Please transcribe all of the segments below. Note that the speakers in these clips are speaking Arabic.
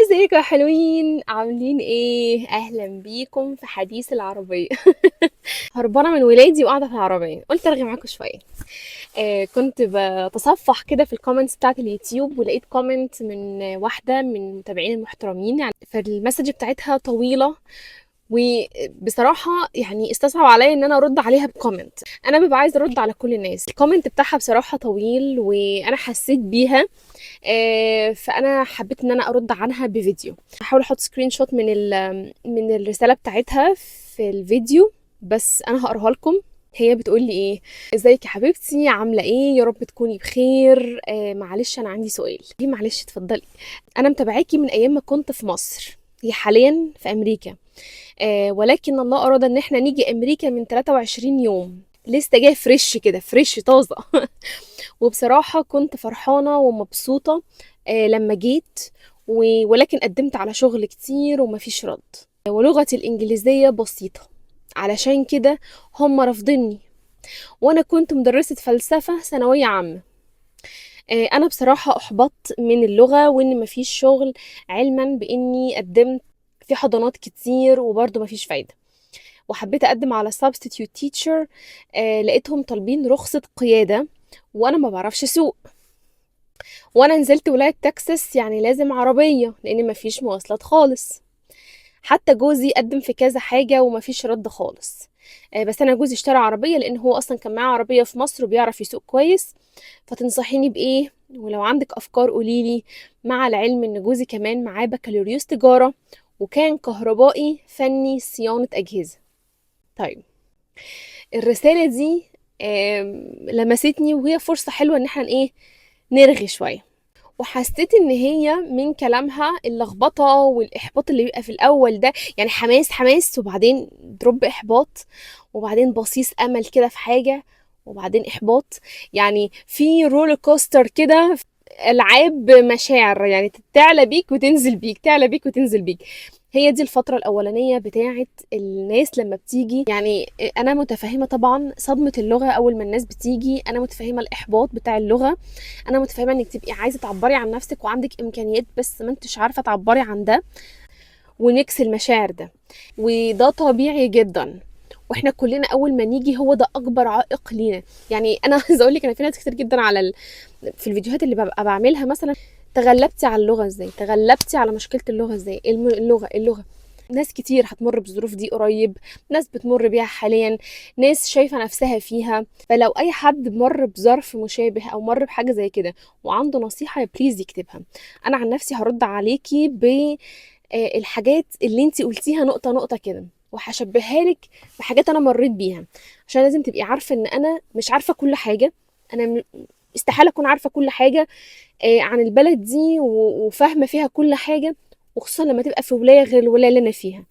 ازيكم يا حلوين؟ عاملين ايه؟ اهلا بيكم في حديث العربية. هربانة من ولادي وقاعدة في العربية، قلت ارغي معاكم شوية. كنت بتصفح كده في الكومنتس بتاعت اليوتيوب، ولقيت كومنت من واحدة من المتابعين المحترمين، يعني فالمسج بتاعتها طويلة، وبصراحة يعني استصعب عليا ان انا ارد عليها بكومنت. انا ببقى عايزة ارد على كل الناس. الكومنت بتاعها بصراحة طويل وانا حسيت بيها. فانا حبيت ان انا ارد عنها بفيديو. هحاول احط سكرين شوت من الرساله بتاعتها في الفيديو، بس انا هقراها لكم. هي بتقول لي ايه: ازيك يا حبيبتي، عامله ايه؟ يا رب تكوني بخير. معلش انا عندي سؤال. ليه معلش؟ اتفضلي. انا متابعاكي من ايام ما كنت في مصر، هي حاليا في امريكا. ولكن الله اراد ان احنا نيجي امريكا من 23 يوم، لسه جاي فريش كده، فريش طازه. وبصراحة كنت فرحانة ومبسوطة لما جيت، ولكن قدمت على شغل كتير ومفيش رد، ولغتي الإنجليزية بسيطة، علشان كده هم رافضيني. وأنا كنت مدرسة فلسفة ثانوية عامة. أنا بصراحة أحبطت من اللغة وإن مفيش شغل، علما بإني قدمت في حضانات كتير وبرضه مفيش فايدة. وحبيت أقدم على substitute teacher. لقيتهم طالبين رخصة قيادة، وأنا ما بعرفش أسوق. وانا نزلت ولاية تكساس، يعني لازم عربية لان مفيش مواصلات خالص. حتى جوزي قدم في كذا حاجة ومفيش رد خالص. بس انا جوزي اشترى عربية لان هو اصلا كان معاه عربية في مصر وبيعرف يسوق كويس. فتنصحيني بايه؟ ولو عندك افكار قوليلي، مع العلم ان جوزي كمان معاه بكالوريوس تجارة، وكان كهربائي فني صيانة اجهزة. طيب، الرسالة دي لمستني، وهي فرصة حلوة ان احنا ايه، نرغي شوية. وحسيت ان هي من كلامها اللخبطه والاحباط اللي بيبقى في الاول ده، يعني حماس حماس وبعدين دروب احباط، وبعدين بصيص امل كده في حاجه، وبعدين احباط. يعني في رولر كوستر كده، العاب مشاعر، يعني تعلى بيك وتنزل بيك، تعلى بيك وتنزل بيك. هي دي الفترة الأولانية بتاعت الناس لما بتيجي. يعني أنا متفهمة طبعا صدمة اللغة أول ما الناس بتيجي، أنا متفهمة الإحباط بتاع اللغة، انا متفاهمه انك تبقي عايزه تعبري عن نفسك وعندك امكانيات بس ما انتش عارفه تعبري عن ده، ونكس المشاعر ده، وده طبيعي جدا. واحنا كلنا اول ما نيجي هو ده اكبر عائق لينا. يعني انا عايزه اقول لك، انا في ناس كتير جدا في الفيديوهات اللي ببقى بعملها مثلا: تغلبتي على اللغه ازاي؟ تغلبتي على مشكله اللغه ازاي؟ اللغه. ناس كتير هتمر بالظروف دي قريب، ناس بتمر بيها حاليا، ناس شايفة نفسها فيها. فلو أي حد مر بظرف مشابه أو مر بحاجة زي كده وعنده نصيحة، بليز يكتبها. أنا عن نفسي هرد عليكي الحاجات اللي انتي قلتيها نقطة نقطة كده، وهشبهها لك بحاجات أنا مريت بيها، عشان لازم تبقي عارفة إن أنا مش عارفة كل حاجة. أنا استحالة أكون عارفة كل حاجة عن البلد دي وفاهمة فيها كل حاجة، وخصوصا لما تبقى في ولاية غير الولاية اللي أنا فيها.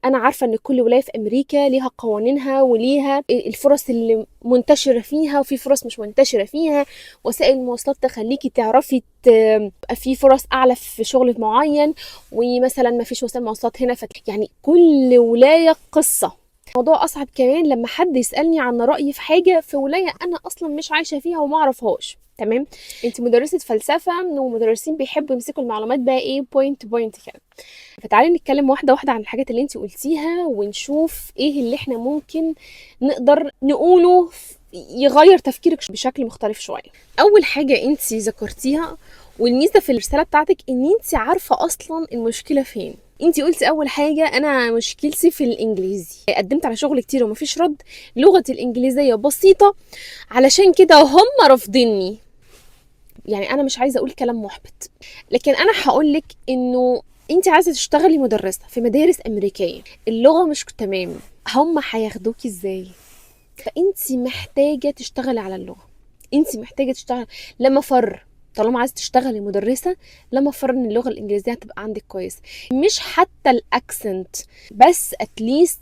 انا عارفه ان كل ولايه في امريكا ليها قوانينها وليها الفرص اللي منتشره فيها، وفي فرص مش منتشره فيها. وسائل المواصلات تخليكي تعرفي تبقى في فرص اعلى في شغل معين، ومثلا ما فيش وسائل مواصلات هنا. يعني كل ولايه قصه. الموضوع اصعب كمان لما حد يسالني عن رايي في حاجه في ولايه انا اصلا مش عايشه فيها وما اعرفهاش. تمام؟ انت مدرسه فلسفه، ومدرسين بيحبوا يمسكوا المعلومات بقى ايه، بوينت بوينت كده. فتعالي نتكلم واحدة واحدة عن الحاجات اللي انتي قلتيها، ونشوف ايه اللي احنا ممكن نقدر نقوله يغير تفكيرك بشكل مختلف شوية. اول حاجة انتي ذكرتيها، والميزة في الرسالة بتاعتك ان انتي عارفة اصلا المشكلة فين. انتي قلتي اول حاجة: انا مشكلتي في الانجليزي، قدمت على شغل كتير ومفيش رد، لغتي الانجليزية بسيطة، علشان كده هم رافضيني. يعني انا مش عايزه اقول كلام محبط، لكن انا هقولك انه انت عايزه تشتغلي مدرسه في مدارس امريكيه، اللغه مش تمام، هم هياخدوكي ازاي؟ فانت محتاجه تشتغلي على اللغه، انت محتاجه تشتغلي. لما فر طالما عايزه تشتغلي مدرسه، لما فر ان اللغه الانجليزيه هتبقى عندك كويس، مش حتى الاكسنت بس، اتليست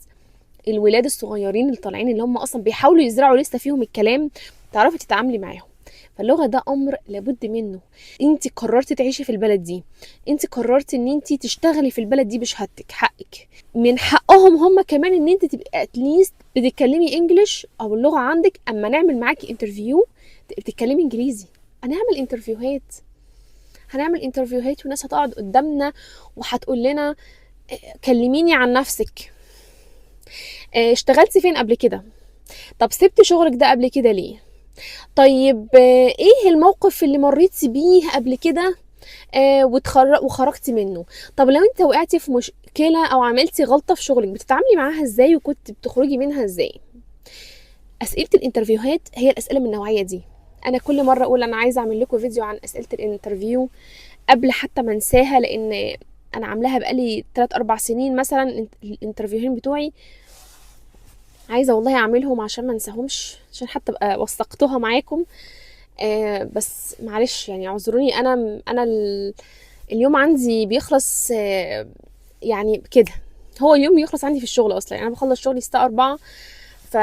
الولاد الصغيرين اللي طالعين اللي هم اصلا بيحاولوا يزرعوا لسه فيهم الكلام، تعرفي تتعاملي معاهم. فاللغه ده امر لابد منه. انت قررتي تعيشي في البلد دي، انت قررتي ان انت تشتغلي في البلد دي بشهادتك، حقك. من حقهم هم كمان ان انت تبقى اتليست بتتكلمي انجليش او اللغه عندك، اما نعمل معاكي انترفيو تبقي بتتكلمي انجليزي. هنعمل انترفيوهات، هنعمل انترفيوهات وناس هتقعد قدامنا وهتقول لنا كلميني عن نفسك، اشتغلتي فين قبل كده، طب سبت شغلك ده قبل كده ليه، طيب ايه الموقف اللي مريتي بيه قبل كده وخرجتي منه، طب لو انت وقعتي في مشكله او عملتي غلطه في شغلك بتتعاملي معاها ازاي وكنت بتخرجي منها ازاي. اسئله الانترفيوهات هي الاسئله من النوعيه دي. انا كل مره اقول انا عايزه اعمل لكم فيديو عن اسئله الانترفيو قبل حتى ما انساها، لان انا عاملاها بقالي 3 4 سنين مثلا. الانترفيوهين بتوعي عايزه والله اعملهم عشان ما انساهمش، عشان حتى ابقى وثقتها معاكم. بس معلش يعني اعذروني، انا اليوم عندي بيخلص يعني كده. هو اليوم بيخلص عندي في الشغل اصلا، يعني انا بخلص شغلي الساعه 4. ف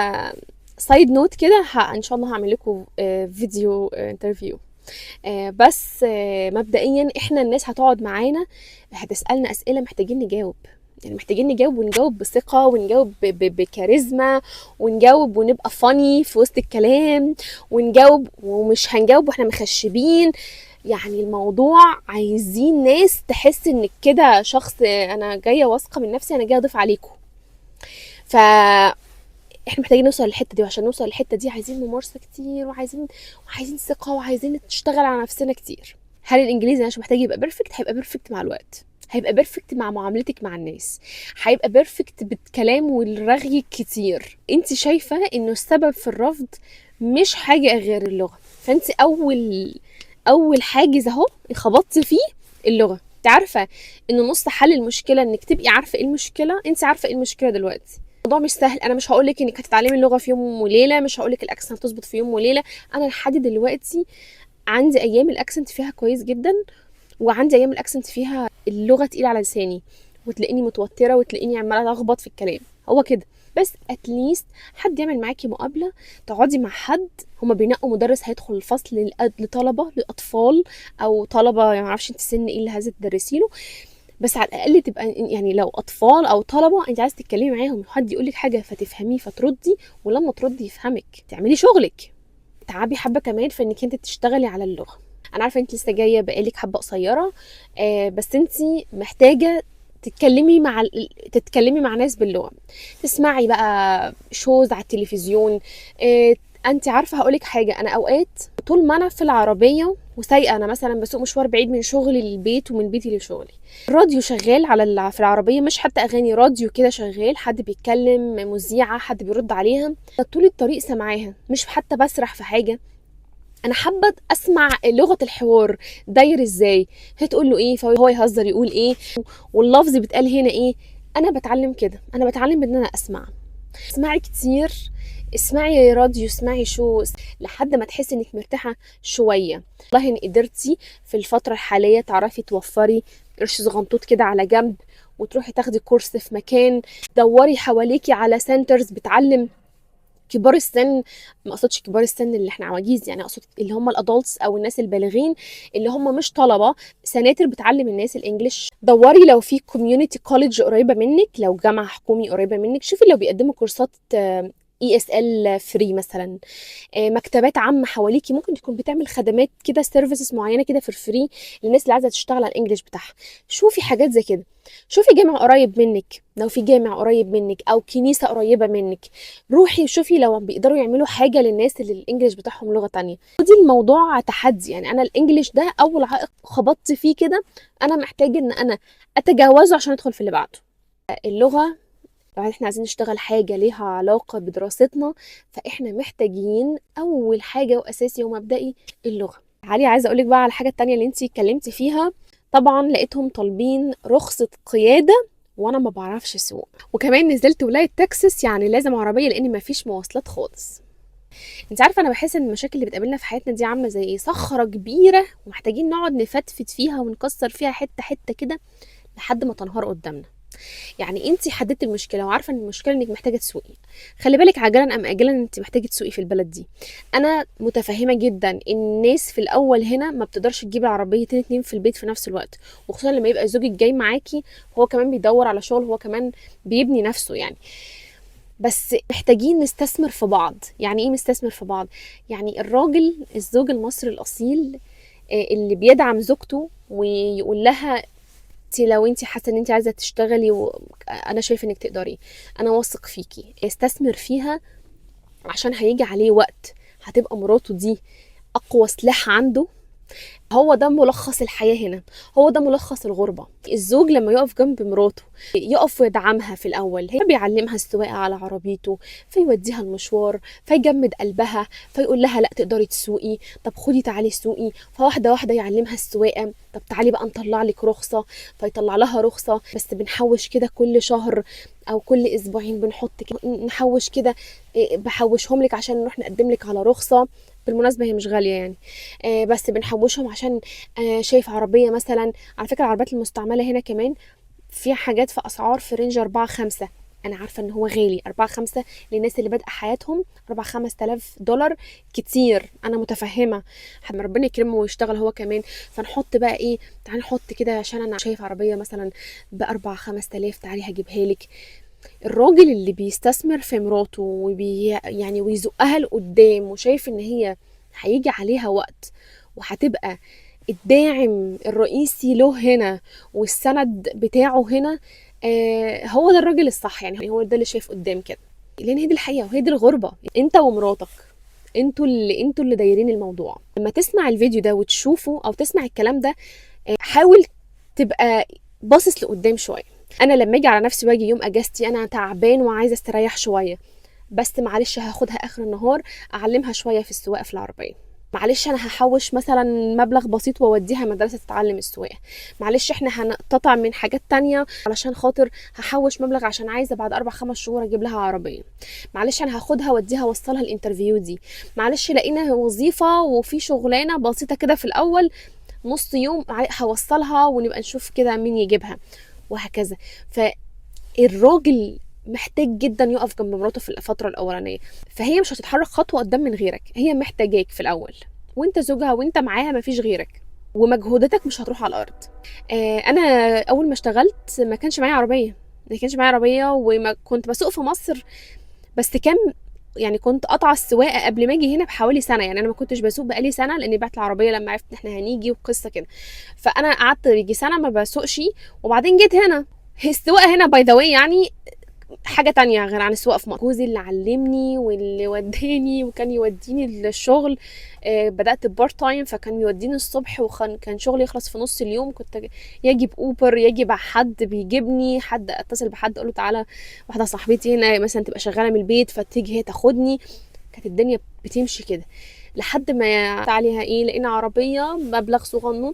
سايد نوت كده ان شاء الله هعمل لكم فيديو انترفيو. بس مبدئيا احنا الناس هتقعد معانا هتسالنا اسئله محتاجين نجاوب، يعني محتاجين نجاوب ونجاوب بثقة ونجاوب بكاريزما ونجاوب ونبقى فاني في وسط الكلام ونجاوب، ومش هنجاوب واحنا مخشبين. يعني الموضوع عايزين ناس تحس انك كده شخص انا جاية واثقة من نفسي، انا جاية اضيف عليكم. ف احنا محتاجين نوصل للحته دي، وعشان نوصل للحته دي عايزين ممارسه كتير وعايزين ثقه وعايزين نشتغل على نفسنا كتير. هل الانجليزي عشان محتاج يبقى بيرفكت؟ هيبقى بيرفكت مع الوقت، هيبقى بيرفكت مع معاملتك مع الناس، هيبقى بيرفكت بالكلام والرغي كتير. انت شايفه انه السبب في الرفض مش حاجه غير اللغه، فانت اول حاجز اهو خبطتي فيه اللغه. انت عارفه ان نص حل المشكله انك تبقي عارفه ايه المشكله. انت عارفه ايه المشكله دلوقتي. الموضوع مش سهل. انا مش هقولك انك هتتعلمي اللغه في يوم وليله، مش هقولك الاكسنت هتظبط في يوم وليله. انا لحد دلوقتي عندي ايام الاكسنت فيها كويس جدا، وعندي ايام الاكسنت فيها اللغه تقيله على لساني وتلاقيني متوتره وتلاقيني عماله اخبط في الكلام. هو كده. بس اتليست حد يعمل معاكي مقابله، تقعدي مع حد. هما بينقوا مدرس هيدخل الفصل لطلبه لاطفال او طلبه، يعني ما اعرفش انت سن ايه اللي عايزه تدرسي له، بس على الاقل تبقى يعني لو اطفال او طلبه انت عايزه تتكلمي معاهم، حد يقول لك حاجه فتفهميه فتردي، ولما تردي يفهمك تعملي شغلك. تعبي حبه كمان في انك انت تشتغلي على اللغه. انا عارفه انت لسه جايه بقالك حبه قصيره، بس انت محتاجه تتكلمي مع ناس باللغه، تسمعي بقى شوز على التلفزيون. انت عارفه هقولك حاجه، انا اوقات طول ما انا في العربيه وسايقه، انا مثلا بسوق مشوار بعيد من شغلي للبيت ومن بيتي لشغلي، الراديو شغال في العربيه، مش حتى اغاني، راديو كده شغال، حد بيتكلم، مذيعه حد بيرد عليها، طول الطريق سامعاها، مش حتى بسرح في حاجه. انا حابه اسمع لغه الحوار داير ازاي، هي تقول له ايه فهو يهزر يقول ايه، واللفظ بيتقال هنا ايه. انا بتعلم كده، انا بتعلم ان انا اسمع. اسمعي كتير، اسمعي راديو، اسمعي شو لحد ما تحسي انك مرتاحه شويه. والله ان قدرتي في الفتره الحاليه تعرفي توفري قرش صغنطوط كده على جنب وتروحي تاخدي كورس في مكان، دوري حواليكي على سنترز بتعلم كبار السن. ما اقصدش كبار السن اللي احنا عواجيز، يعني اقصد اللي هم الادults او الناس البالغين اللي هم مش طلبه، سناتر بتعلم الناس الانجليش. دوري لو في كوميونتي كوليدج قريبه منك، لو جامعه حكومي قريبه منك، شوفي لو بيقدموا كورسات ESL فري مثلا. مكتبات عامه حواليكي ممكن تكون بتعمل خدمات كده، سيرفيسز معينه كده في الفري للناس اللي عايزه تشتغل على الانجليش بتاعها. شوفي حاجات زي كده، شوفي جامع قريب منك، لو في جامع قريب منك او كنيسه قريبه منك روحي شوفي لو بيقدروا يعملوا حاجه للناس اللي الانجليش بتاعهم لغه تانية. ودي الموضوع تحدي، يعني انا الانجليش ده اول عائق خبطت فيه كده، انا محتاجه ان انا اتجاوزه عشان ادخل في اللي بعده. اللغه لو احنا عايزين نشتغل حاجة ليها علاقة بدراستنا، فاحنا محتاجين اول حاجة واساسي ومبدئي اللغة. علي عايزة اقولك بقى على الحاجة التانية اللي انتي اتكلمتي فيها. طبعا لقيتهم طالبين رخصة قيادة وانا ما بعرفش اسوق، وكمان نزلت ولاية تكساس يعني لازم عربية لان ما فيش مواصلات خالص. انت عارفة انا بحس ان المشاكل اللي بتقابلنا في حياتنا دي عاملة زي ايه، صخرة كبيرة ومحتاجين نقعد نفتفت فيها ونكسر فيها حتة حتة كده لحد ما تنهار قدامنا. يعني انت حددتي المشكله وعارفه ان المشكله انك محتاجه تسوقي، خلي بالك عاجلا ام اجلا انت محتاجه تسوقي في البلد دي. انا متفهمه جدا ان الناس في الاول هنا ما بتقدرش تجيب عربيتين اتنين في البيت في نفس الوقت، وخصوصا لما يبقى زوجك جاي معاكي هو كمان بيدور على شغل، هو كمان بيبني نفسه يعني. بس محتاجين نستثمر في بعض. يعني ايه نستثمر في بعض؟ يعني الراجل الزوج المصري الاصيل اللي بيدعم زوجته ويقول لها لو انت حاسه ان انت عايزه تشتغلي انا شايفه انك تقدري، انا واثق فيكي، استثمر فيها، عشان هيجي عليه وقت هتبقى مراته دي اقوى سلاح عنده. هو ده ملخص الحياة هنا، هو ده ملخص الغربة. الزوج لما يقف جنب مراته، يقف ويدعمها في الأول، هي بيعلمها السواقة على عربيته، فيوديها المشوار، فيجمد قلبها، فيقول لها لا تقدري تسوقي، طب خدي تعالي سوقي، فواحدة واحدة يعلمها السواقة، طب تعالي بقى نطلع لك رخصة، فيطلع لها رخصة، بس بنحوش كده كل شهر او كل اسبوعين، بنحط كده نحوش كده، بحوشهم لك عشان نروح نقدم لك على رخصة. بالمناسبة هي مش غالية يعني، بس بنحوشهم عشان شايف عربية مثلا. على فكرة العربيات المستعملة هنا كمان في حاجات في أسعار في رينج 4-5. أنا عارفة إن هو غالي 4-5 للناس اللي بادئة حياتهم، 4-5 آلاف دولار كتير، أنا متفهمة. لما ربنا يكرمه ويشتغل هو كمان، فنحط بقى إيه، تعالي نحط كده عشان أنا شايف عربية مثلا ب4-5 آلاف، تعالي هجيبها لك. الراجل اللي بيستثمر في مراته يعني ويزقها لقدام، وشايف ان هي هيجي عليها وقت وهتبقى الداعم الرئيسي له هنا والسند بتاعه هنا، هو ده الراجل الصح. يعني هو ده اللي شايف قدام كده، لان هي دي الحقيقه وهي دي الغربه. انت ومراتك انتوا اللي دايرين الموضوع. لما تسمع الفيديو ده وتشوفه او تسمع الكلام ده، حاول تبقى باصص لقدام شويه. انا لما اجي على نفسي واجي يوم اجازتي انا تعبان وعايزه استريح شويه، بس معلش هاخدها اخر النهار اعلمها شويه في السواقه في العربيه. معلش انا هحوش مثلا مبلغ بسيط واوديها مدرسه تتعلم السواقه. معلش احنا هنقتطع من حاجات تانية علشان خاطر هحوش مبلغ عشان عايزه بعد 4-5 شهور اجيب لها عربيه. معلش انا هاخدها واديها اوصلها الانترفيو دي. معلش لقينا وظيفه وفي شغلانه بسيطه كده في الاول نص يوم هوصلها ونبقى نشوف كده مين يجيبها، وهكذا. فالراجل محتاج جدا يقف جنب مراته في الفترة الأولانية، فهي مش هتتحرك خطوة قدام من غيرك، هي محتاجاك في الأول، وانت زوجها وانت معاها مفيش غيرك، ومجهوداتك مش هتروح على الأرض. أنا أول ما اشتغلت ما كانش معايا عربية، وما كنت بسوق في مصر، بس كان يعني كنت قاطعه السواقه قبل ما اجي هنا بحوالي سنه. يعني انا ما كنتش بسوق بقالي سنه لاني بعت العربيه لما عرفت ان احنا هنيجي وقصه كده، فانا قعدت يجي سنه ما بسوقش، وبعدين جيت هنا. هي السواقه هنا باي ذا واي يعني حاجة تانية غير عن السواقة في مصر. جوزي اللي علمني واللي وداني وكان يوديني الشغل. بدأت بارت تايم، فكان يوديني الصبح وكان شغلي يخلص في نص اليوم. كنت يجي بأوبر، يجي حد بيجيبني، حد اتصل بحد اقوله تعالى واحدة صاحبتي هنا مثلا تبقى شغالة من البيت فتيجي هي تاخدني. كانت الدنيا بتمشي كده لحد ما عليها ايه، لقينا عربية مبلغ صغنون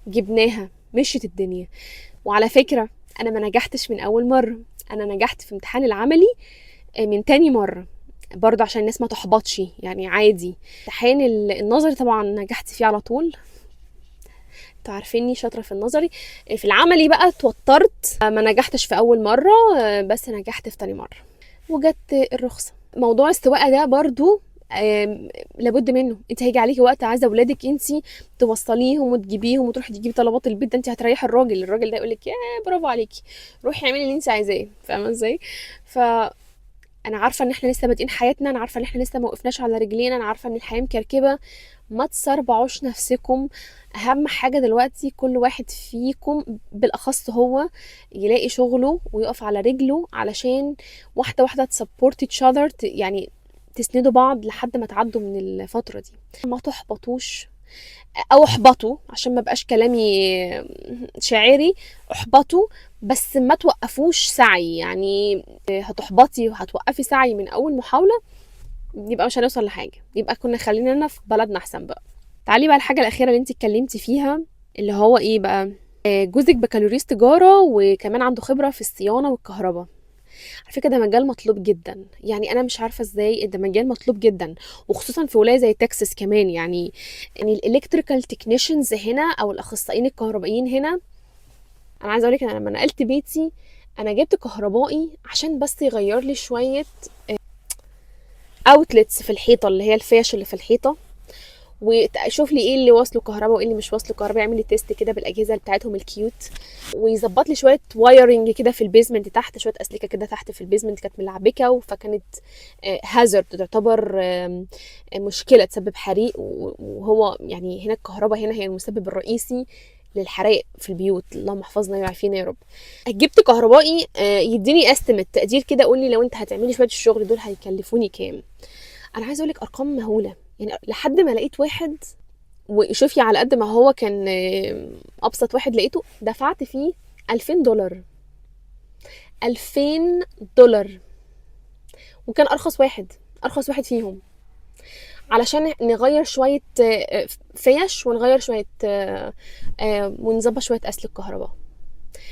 جبناها، مشيت الدنيا. وعلى فكرة انا ما نجحتش من اول مرة، انا نجحت في امتحان العملي من تاني مرة برضه عشان الناس ما تحبطش، يعني عادي. امتحان النظري طبعا نجحت فيه على طول، انتوا عارفيني شاطرة في النظري. في العملي بقى اتوترت، ما نجحتش في اول مرة، بس نجحت في تاني مرة وجت الرخصة. موضوع السواقة ده برضو لابد منه. انت هيجي عليكي وقت عايزه اولادك انت توصليهم وتجيبيهم وتروحي تجيبي طلبات البيت، ده انت هتريحي الراجل ده يقول لك يا برافو عليكي، روحي اعملي اللي انت عايزاه. فاهمه ازاي؟ انا عارفه ان احنا لسه بادئين حياتنا، انا عارفه ان احنا لسه ما وقفناش على رجلينا، انا عارفه ان الحياه مكركبه. ما تسربعوش نفسكم. اهم حاجه دلوقتي كل واحد فيكم بالاخص هو يلاقي شغله ويقف على رجله، علشان واحده واحده تسبورت each other، يعني تسندوا بعض لحد ما تعدوا من الفتره دي. ما تحبطوش او احبطوا، عشان ما بقاش كلامي شاعري، احبطوا بس ما توقفوش سعي. يعني هتحبطي وهتوقفي سعي من اول محاولة، يبقى مش هنوصل لحاجة، يبقى كنا خلينا في بلدنا احسن بقى. تعالي بقى الحاجة الأخيرة اللي انت اتكلمتي فيها، اللي هو ايه بقى، جوزك بكالوريوس تجارة وكمان عنده خبرة في الصيانة والكهرباء. على فكرة ده مجال مطلوب جدا، يعني انا مش عارفة ازاي ده مجال مطلوب جدا، وخصوصا في ولاية زي تكساس كمان. يعني الالكتريكال تكنيشنز هنا او الاخصائيين الكهربائيين هنا، انا عايزه اقولك انا لما نقلت بيتي انا جبت كهربائي عشان بس يغير لي شويه اوتلتس في الحيطه، اللي هي الفيش اللي في الحيطه، وشوف لي ايه اللي واصله كهرباء وايه اللي مش واصله كهرباء، يعمل لي تيست كده بالاجهزه بتاعتهم الكيوت، ويظبط لي شويه وايرنج كده في البيزمنت تحت، شويه اسلكه كده تحت في البيزمنت كانت ملعبكه، فكانت هازارد، تعتبر مشكله تسبب حريق، وهو يعني هنا الكهرباء هنا هي المسبب الرئيسي للحرائق في البيوت، اللهم احفظنا ويعافينا يا رب. جبت كهربائي يديني استيميت تقدير كده، قول لي لو انت هتعملي شويه الشغل دول هيكلفوني كام. انا عايزه اقول لك ارقام مهوله، يعني لحد ما لقيت واحد، وشوفي على قد ما هو كان ابسط واحد لقيته دفعت فيه $2000. $2000، وكان ارخص واحد فيهم، علشان نغير شويه فيش، ونغير شويه ونظبط شويه اسلك كهرباء.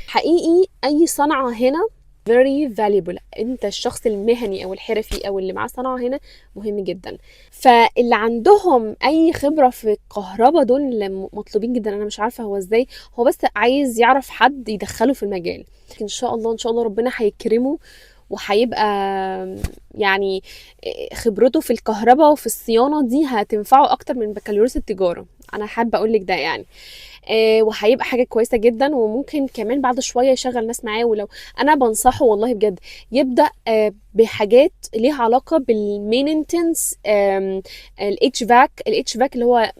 حقيقي اي صنعه هنا very valuable. انت الشخص المهني او الحرفي او اللي معاه صنعه هنا مهم جدا. فاللي عندهم اي خبره في الكهرباء دول اللي مطلوبين جدا. انا مش عارفه هو ازاي، هو بس عايز يعرف حد يدخله في المجال. ان شاء الله ان شاء الله ربنا هيكرمه، وهيبقى يعني خبرته في الكهرباء وفي الصيانه دي هتنفعه اكتر من بكالوريوس التجاره. انا حابه اقول لك ده يعني. وهيبقى حاجه كويسه جدا، وممكن كمان بعد شويه يشغل ناس معاه. ولو انا بنصحه والله بجد يبدا بحاجات ليها علاقه بالمينتنس، الاتش فاك اللي هو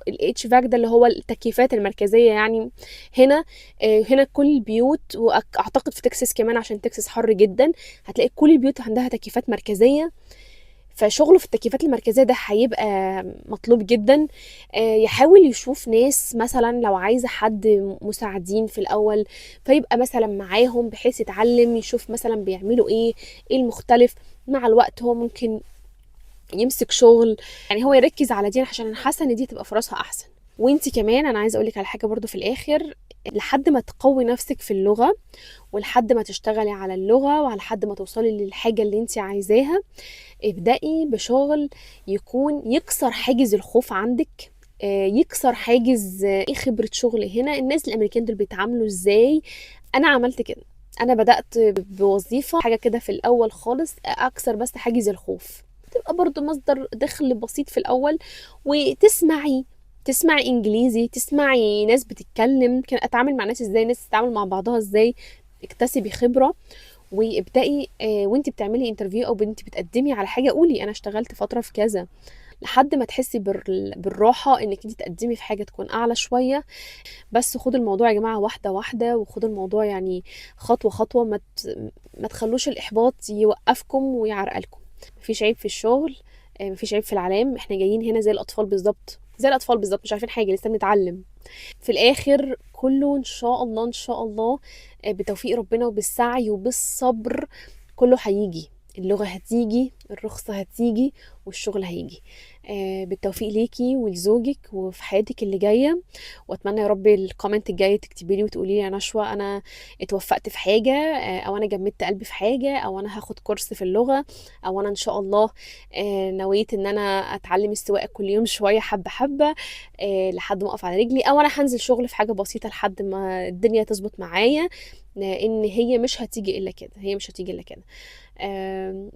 الاتش فاك ده اللي هو التكييفات المركزيه يعني. هنا هنا كل البيوت، واعتقد في تكساس كمان عشان تكساس حر جدا، هتلاقي كل البيوت عندها تكييفات مركزيه. فشغله في التكييفات المركزية ده هيبقى مطلوب جدا. يحاول يشوف ناس مثلا لو عايزة حد مساعدين في الأول، فيبقى مثلا معاهم بحيث يتعلم، يشوف مثلا بيعملوا ايه المختلف. مع الوقت هو ممكن يمسك شغل، يعني هو يركز على دي عشان انا حاسه ان دي تبقى فرصها احسن. وانتي كمان انا عايزه اقولك على حاجه برضو في الاخر، لحد ما تقوي نفسك في اللغه، ولحد ما تشتغلي على اللغه، وعلى ما توصلي للحاجه اللي انتي عايزاها، ابدأي بشغل يكون يكسر حاجز الخوف عندك، يكسر حاجز ايه خبرة شغل هنا، الناس الامريكان دول بيتعاملوا ازاي. انا عملت كده، انا بدأت بوظيفة حاجة كده في الاول خالص، اكسر بس حاجز الخوف، تبقى برضو مصدر دخل بسيط في الاول. تسمعي انجليزي، تسمعي ناس بتتكلم، كان اتعامل مع ناس ازاي، ناس تتعامل مع بعضها ازاي، اكتسبي خبرة. وابدأي وانت بتعملي انترفيو او انت بتقدمي على حاجه، قولي انا اشتغلت فتره في كذا، لحد ما تحسي بالراحه انك انت تقدمي في حاجه تكون اعلى شويه. بس خدوا الموضوع يا جماعه واحده واحده، وخدوا الموضوع يعني خطوه خطوه، ما تخلوش الاحباط يوقفكم ويعرقلكم. مفيش عيب في الشغل، مفيش عيب في العلام، احنا جايين هنا زي الاطفال بالظبط، زي الاطفال بالظبط، مش عارفين حاجه، لسه بنتعلم. في الاخر كله ان شاء الله ان شاء الله بتوفيق ربنا وبالسعي وبالصبر كله هيجي. اللغة هتيجي، الرخصة هتيجي، والشغل هيجي. بالتوفيق ليكي ولزوجك وفي حياتك اللي جاية. واتمنى يا رب الكومنت الجاي تكتبي لي وتقولي لي يا نشوى انا اتوفقت في حاجة، او انا جمدت قلبي في حاجة، او انا هاخد كورس في اللغة، او انا ان شاء الله نويت ان انا اتعلم السواقة كل يوم شوية حبة حبة لحد ما اقف على رجلي، او انا هنزل شغل في حاجه بسيطه لحد ما الدنيا تظبط معايا. ان هي مش هتيجي الا كده، هي مش هتيجي الا كده.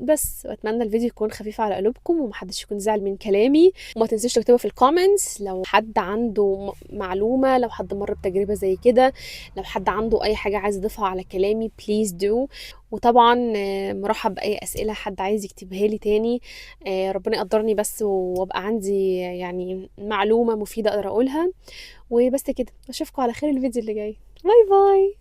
بس اتمنى الفيديو يكون خفيف على قلوبكم، ومحدش يكون زعل من كلامي. وما تنسوش تكتبوا في الكومنتس لو حد عنده معلومه، لو حد مر بتجربه زي كده، لو حد عنده اي حاجه عايز يضيفها على كلامي بليز دو. وطبعا مرحب باي اسئله حد عايز يكتبها لي تاني. ربنا يقدرني بس وابقى عندي يعني معلومه مفيده اقدر اقولها. وبس كده، اشوفكم على خير الفيديو اللي جاي. باي باي.